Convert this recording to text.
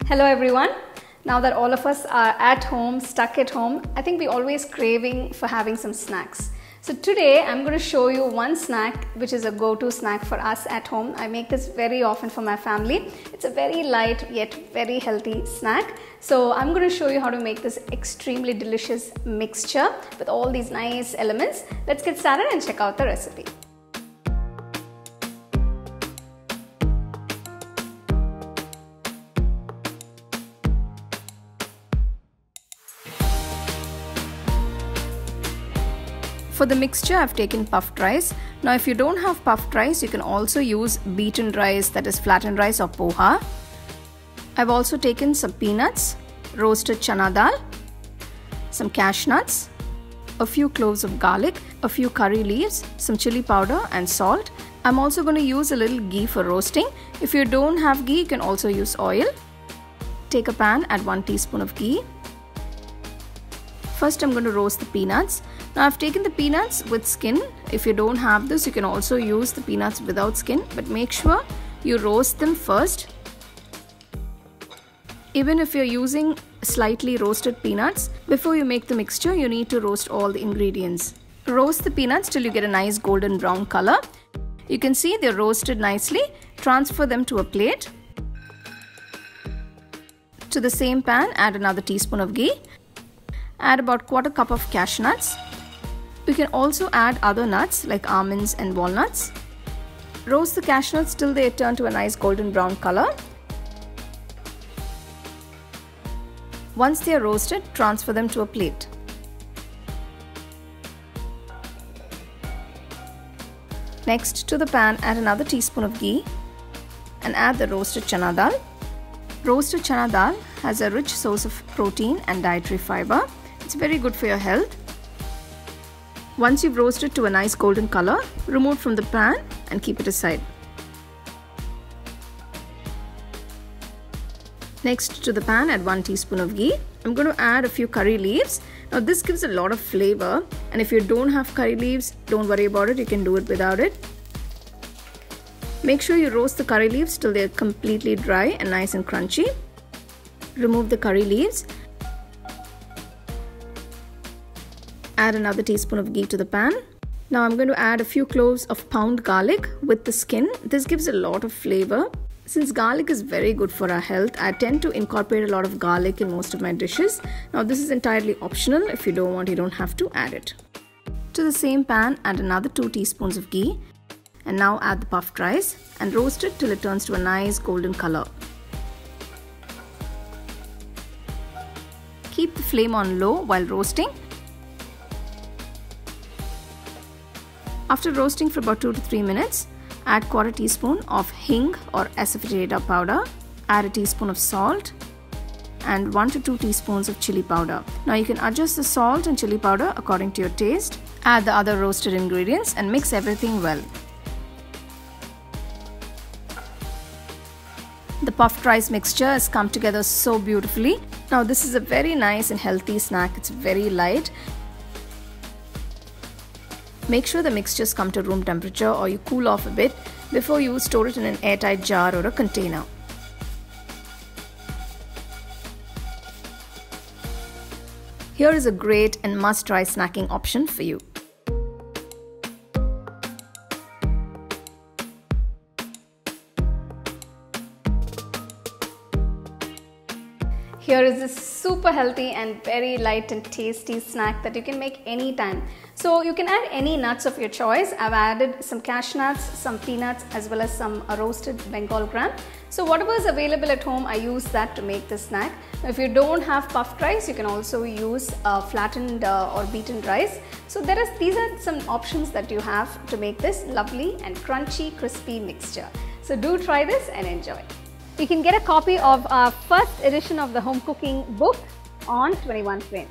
Hello everyone. Now that all of us are at home, stuck at home, I think we're always craving for having some snacks. So today I'm going to show you one snack which is a go-to snack for us at home. I make this very often for my family. It's a very light yet very healthy snack. So I'm going to show you how to make this extremely delicious mixture with all these nice elements. Let's get started and check out the recipe. For the mixture, I've taken puffed rice. Now if you don't have puffed rice, you can also use beaten rice, that is flattened rice or poha. I've also taken some peanuts, roasted chana dal, some cashew nuts, a few cloves of garlic, a few curry leaves, some chili powder and salt. I'm also going to use a little ghee for roasting. If you don't have ghee, you can also use oil. Take a pan, add 1 teaspoon of ghee. First I'm going to roast the peanuts. Now I've taken the peanuts with skin. If you don't have this, you can also use the peanuts without skin, but make sure you roast them first. Even if you're using slightly roasted peanuts, before you make the mixture, you need to roast all the ingredients. Roast the peanuts till you get a nice golden brown color. You can see they're roasted nicely. Transfer them to a plate. To the same pan, add another teaspoon of ghee. Add about 1/4 cup of cashew nuts. You can also add other nuts like almonds and walnuts. Roast the cashew nuts till they turn to a nice golden brown color. Once they are roasted, transfer them to a plate. Next, to the pan, add another teaspoon of ghee and add the roasted chana dal. Roasted chana dal has a rich source of protein and dietary fiber. It's very good for your health. Once you've roasted to a nice golden color, remove from the pan and keep it aside. Next, to the pan, add 1 teaspoon of ghee. I'm going to add a few curry leaves. Now this gives a lot of flavor, and if you don't have curry leaves, don't worry about it, you can do it without it. Make sure you roast the curry leaves till they're completely dry and nice and crunchy. Remove the curry leaves. Add another teaspoon of ghee to the pan. Now I'm going to add a few cloves of pound garlic with the skin. This gives a lot of flavor. Since garlic is very good for our health, I tend to incorporate a lot of garlic in most of my dishes. Now this is entirely optional. If you don't want, you don't have to add it. To the same pan, add another 2 teaspoons of ghee. And now add the puffed rice and roast it till it turns to a nice golden color. Keep the flame on low while roasting. After roasting for about 2 to 3 minutes, add 1/4 teaspoon of hing or asafoetida powder. Add a teaspoon of salt and 1 to 2 teaspoons of chili powder. Now you can adjust the salt and chili powder according to your taste. Add the other roasted ingredients and mix everything well. The puffed rice mixture has come together so beautifully. Now this is a very nice and healthy snack. It's very light. Make sure the mixtures come to room temperature or you cool off a bit before you store it in an airtight jar or a container. Here is a great and must-try snacking option for you. Here is this super healthy and very light and tasty snack that you can make anytime. So you can add any nuts of your choice. I've added some cashew nuts, some peanuts, as well as some roasted Bengal gram. So whatever is available at home, I use that to make this snack. Now, if you don't have puffed rice, you can also use flattened or beaten rice. So these are some options that you have to make this lovely and crunchy, crispy mixture. So do try this and enjoy. You can get a copy of our first edition of the home cooking book on 21 Frame.